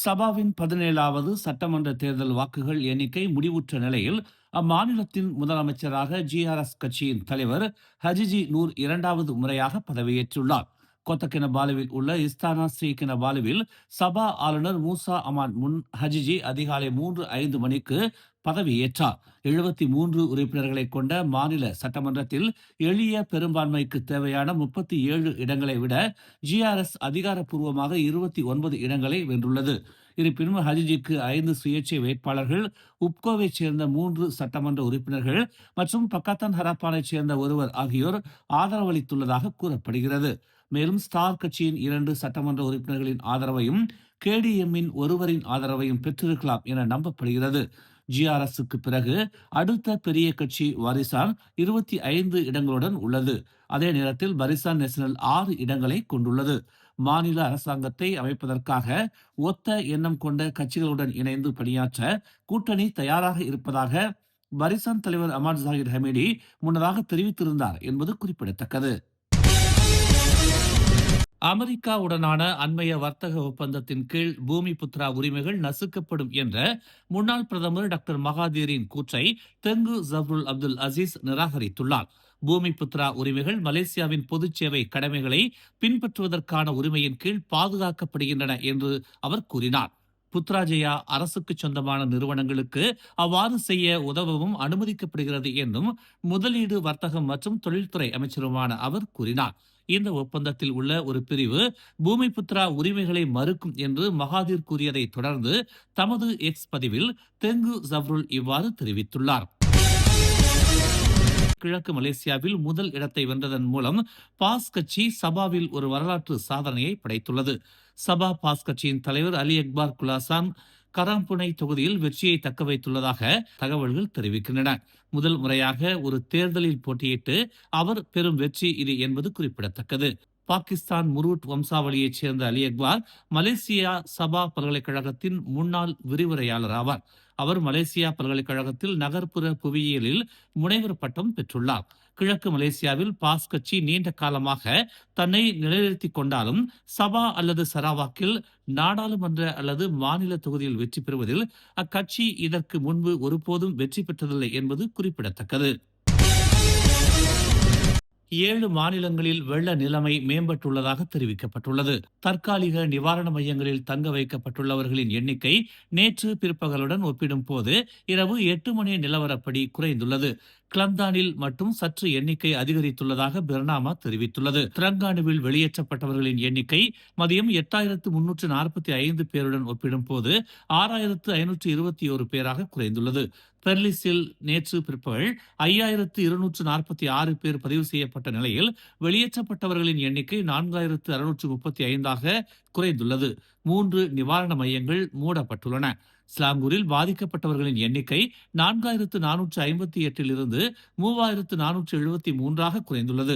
சபாவின் 17வது சட்டமன்ற தேர்தல் வாக்குகள் எண்ணிக்கை முடிவுற்ற நிலையில் அம்மாநிலத்தின் முதலமைச்சராக ஜிஆர்எஸ் கட்சியின் தலைவர் ஹஜிஜி நூர் இரண்டாவது முறையாக பதவியேற்றுள்ளார். கொத்தகினபாலுவில் உள்ள இஸ்தானா ஸ்ரீ கினபாலுவில் சபா ஆளுநர் மூசா அமான் முன் ஹஜிஜி அதிகாலை 3:05 மணிக்கு பதவியேற்றார். 73 உறுப்பினர்களை கொண்ட மாநில சட்டமன்றத்தில் எளிய பெரும்பான்மைக்கு தேவையான 37 இடங்களை விட ஜிஆர்எஸ் அதிகாரப்பூர்வமாக 29 இடங்களை வென்றுள்ளது. இருப்பினும் ஹஜிஜிக்கு 5 சுயேட்சை வேட்பாளர்கள், உப்கோவைச் சேர்ந்த 3 சட்டமன்ற உறுப்பினர்கள் மற்றும் பக்காத்தான் ஹராப்பானைச் சேர்ந்த ஒருவர் ஆகியோர் ஆதரவளித்துள்ளதாக கூறப்படுகிறது. மேலும் ஸ்டார் கட்சியின் 2 சட்டமன்ற உறுப்பினர்களின் ஆதரவையும் கேடிஎம்மின் ஒருவரின் ஆதரவையும் பெற்றிருக்கலாம் என நம்பப்படுகிறது. ஜிஆர்எஸ்க்கு பிறகு அடுத்த பெரிய கட்சி வாரிசான் 25 இடங்களுடன் உள்ளது. அதே நேரத்தில் பரிசான் நேஷனல் 6 இடங்களை கொண்டுள்ளது. மாநில அரசாங்கத்தை அமைப்பதற்காக ஒத்த எண்ணம் கொண்ட கட்சிகளுடன் இணைந்து பணியாற்ற கூட்டணி தயாராக இருப்பதாக பரிசான் தலைவர் அமாட் ஜாகிர் ஹமீடி முன்னதாக தெரிவித்திருந்தார் என்பது குறிப்பிடத்தக்கது. அமெரிக்காவுடனான அண்மைய வர்த்தக ஒப்பந்தத்தின் கீழ் பூமி புத்ரா உரிமைகள் நசுக்கப்படும் என்ற முன்னாள் பிரதமர் டாக்டர் மகாதீரின் கூற்றை தெங்கு ஜப்ருல் அப்துல் அசீஸ் நிராகரித்துள்ளார். பூமி புத்ரா உரிமைகள் மலேசியாவின் பொதுச் சேவை கடமைகளை பின்பற்றுவதற்கான உரிமையின் கீழ் பாதுகாக்கப்படுகின்றன என்று அவர் கூறினார். புத்ராஜயா அரசுக்கு சொந்தமான நிறுவனங்களுக்கு அவ்வாறு செய்ய உதவவும் அனுமதிக்கப்படுகிறது என்றும் முதலீடு, வர்த்தகம் மற்றும் தொழில்துறை அமைச்சருமான அவர் கூறினார். இந்த ஒப்பந்தத்தில் உள்ள ஒரு பிரிவு பூமி புத்ரா உரிமைகளை மறுக்கும் என்று மகாதீர் கூறியதை தொடர்ந்து தமது எக்ஸ் பதிவில் தெங்கு ஜப்ருல் இவ்வாறு தெரிவித்துள்ளார். கிழக்கு மலேசியாவில் முதல் இடத்தை வென்றதன் மூலம் பாஸ் கட்சி சபாவில் ஒரு வரலாற்று சாதனையை படைத்துள்ளது. சபா பாஸ் கட்சியின் தலைவர் அலி அக்பார் குலாசான் கராம்புனை தொகுதியில் வெற்றியை தக்க வைத்துள்ளதாக தகவல்கள் தெரிவிக்கின்றன. முதல் முறையாக ஒரு தேர்தலில் போட்டியிட்டு அவர் பெரும் வெற்றி இது என்பது குறிப்பிடத்தக்கது. பாகிஸ்தான் முரூட் வம்சாவளியைச் சேர்ந்த அலி அக்பார் மலேசியா சபா பல்கலைக்கழகத்தின் முன்னாள் விரிவுரையாளர் ஆவார். அவர் மலேசியா பல்கலைக்கழகத்தில் நகர்ப்புற புவியியலில் முனைவர் பட்டம் பெற்றுள்ளார். கிழக்கு மலேசியாவில் பாஸ் கட்சி நீண்ட காலமாக தன்னை நிலைநிறுத்திக் கொண்டாலும் சபா அல்லது சராவாக்கில் நாடாளுமன்ற அல்லது மாநில தொகுதியில் வெற்றி பெறுவதில் அக்கட்சி இதற்கு முன்பு ஒருபோதும் வெற்றி பெற்றதில்லை என்பது குறிப்பிடத்தக்கது. 7 மாநிலங்களில் வெள்ள நிலைமை மேம்பட்டுள்ளதாக தெரிவிக்கப்பட்டுள்ளது. தற்காலிக நிவாரண மையங்களில் தங்க வைக்கப்பட்டுள்ளவர்களின் எண்ணிக்கை நேற்று பிற்பகலுடன் ஒப்பிடும் போது இரவு 8 மணி நிலவரப்படி குறைந்துள்ளது. கிளந்தானில் மட்டும் சற்று எண்ணிக்கை அதிகரித்துள்ளதாக பெர்னாமா தெரிவித்துள்ளது. திரங்கானுவில் வெளியேற்றப்பட்டவர்களின் எண்ணிக்கை மதியம் 8345 பேருடன் ஒப்பிடும் போது 6521 பேராக குறைந்துள்ளது. பெர்லிஸில் நேற்று பிற்பகல் 5246 பேர் பதிவு செய்யப்பட்ட நிலையில் வெளியேற்றப்பட்டவர்களின் எண்ணிக்கை 4635 குறைந்துள்ளது. 3 நிவாரண மையங்கள் மூடப்பட்டுள்ளன. ஸ்லாங்கூரில் பாதிக்கப்பட்டவர்களின் எண்ணிக்கை 4458 இருந்து 3473 குறைந்துள்ளது.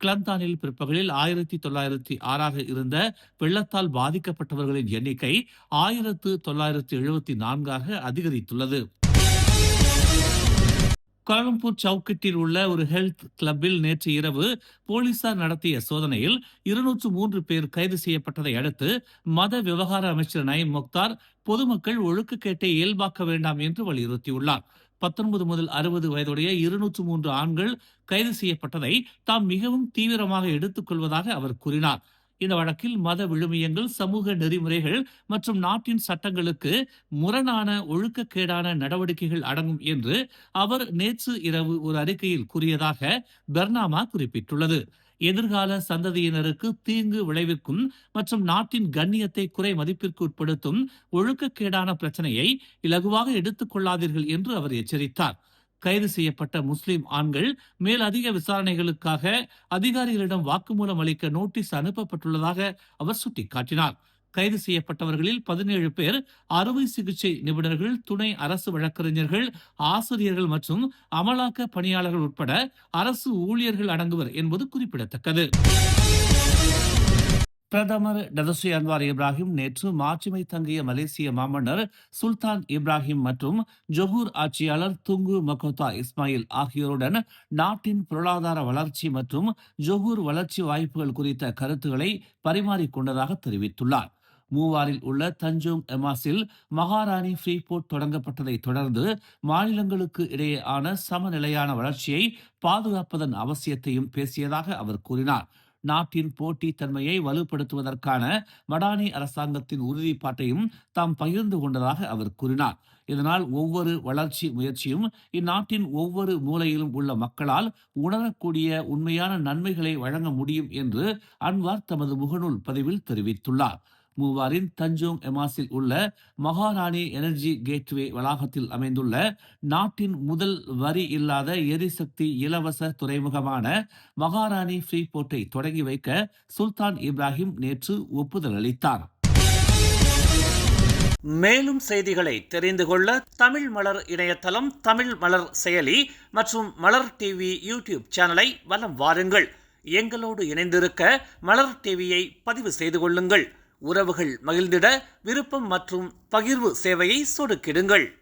கிளந்தானில் பிற்பகலில் 1906 இருந்த வெள்ளத்தால் பாதிக்கப்பட்டவர்களின் எண்ணிக்கை 1974 அதிகரித்துள்ளது. கோலம்பூர் சவுக்கட்டில் உள்ள ஒரு ஹெல்த் கிளப்பில் நேற்று இரவு போலீசார் நடத்திய சோதனையில் 203 பேர் கைது செய்யப்பட்டதை அடுத்து மத விவகார அமைச்சர் நயீம் முக்தார் பொதுமக்கள் ஒழுக்கக்கேட்டை இயல்பாக்க வேண்டாம் என்று வலியுறுத்தியுள்ளார். 19 முதல் 60 வயதுடைய 203 ஆண்கள் கைது செய்யப்பட்டதை தாம் மிகவும் தீவிரமாக எடுத்துக் கொள்வதாக அவர் கூறினார். இந்த வழக்கில் மத விழுமியங்கள், சமூக நெறிமுறைகள் மற்றும் நாட்டின் சட்டங்களுக்கு முரணான ஒழுக்கக்கேடான நடவடிக்கைகள் அடங்கும் என்று அவர் நேற்று இரவு ஒரு அறிக்கையில் கூறியதாக பெர்னாமா குறிப்பிட்டுள்ளது. எதிர்கால சந்ததியினருக்கு தீங்கு விளைவிக்கும் மற்றும் நாட்டின் கண்ணியத்தை குறை மதிப்பிற்கு உட்படுத்தும் ஒழுக்கக்கேடான பிரச்சனையை இலகுவாக எடுத்துக் கொள்ளாதீர்கள் என்று அவர் எச்சரித்தார். கைது செய்யப்பட்ட முஸ்லிம் ஆண்கள் மேலதிக விசாரணைகளுக்காக அதிகாரிகளிடம் வாக்குமூலம் அளிக்க நோட்டீஸ் அனுப்பப்பட்டுள்ளதாக அவர் சுட்டிக்காட்டினார். கைது செய்யப்பட்டவர்களில் 17 பேர் அறுவை சிகிச்சை நிபுணர்கள், துணை அரசு வழக்கறிஞர்கள், ஆசிரியர்கள் மற்றும் அமலாக்க பணியாளர்கள் உட்பட அரசு ஊழியர்கள் அடங்குவர் என்பது குறிப்பிடத்தக்கது. பிரதமர் டதஸ்ரீ அன்வார் இப்ராஹிம் நேற்று மாட்சிமை தங்கிய மலேசிய மாமன்னர் சுல்தான் இப்ராஹிம் மற்றும் ஜொஹூர் ஆட்சியாளர் துங்கு மகோதா இஸ்மாயில் ஆகியோருடன் நாட்டின் பொருளாதார வளர்ச்சி மற்றும் ஜொஹூர் வளர்ச்சி வாய்ப்புகள் குறித்த கருத்துக்களை பரிமாறிக்கொண்டதாக தெரிவித்துள்ளார். மூவாரில் உள்ள தஞ்சோங் எமாஸில் மகாராணி ஃப்ரீபோர்ட் தொடங்கப்பட்டதை தொடர்ந்து மாநிலங்களுக்கு இடையேயான சமநிலையான வளர்ச்சியை பாதுகாப்பதன் அவசியத்தையும் பேசியதாக அவர் கூறினார். நாட்டின் போட்டித் தன்மையை வலுப்படுத்துவதற்கான மடானி அரசாங்கத்தின் உறுதிப்பாட்டையும் தாம் பகிர்ந்து கொண்டதாக அவர் கூறினார். இதனால் ஒவ்வொரு வளர்ச்சி முயற்சியும் இந்நாட்டின் ஒவ்வொரு மூலையிலும் உள்ள மக்களால் உணரக்கூடிய உண்மையான நன்மைகளை வழங்க முடியும் என்று அன்வார் தமது முகநூல் பதிவில் தெரிவித்துள்ளார். மூவாரின் தஞ்சோங் எமாஸில் உள்ள மகாராணி எனர்ஜி கேட்வே வளாகத்தில் அமைந்துள்ள நாட்டின் முதல் வரி இல்லாத எரிசக்தி இலவச துறைமுகமான மகாராணி ஃப்ரீபோர்ட்டை தொடங்கி வைக்க சுல்தான் இப்ராஹிம் நேற்று ஒப்புதல் அளித்தார். மேலும் செய்திகளை தெரிந்து கொள்ள தமிழ் மலர் இணையதளம், தமிழ் மலர் செயலி மற்றும் மலர் டிவி யூடியூப் சேனலை வலம் வாருங்கள். எங்களோடு இணைந்திருக்க மலர் டிவியை பதிவு செய்து கொள்ளுங்கள். உறவுகள் மகிழ்ந்திட விருப்பம் மற்றும் பகிர்வு சேவையை சொடுக்கிடுங்கள்.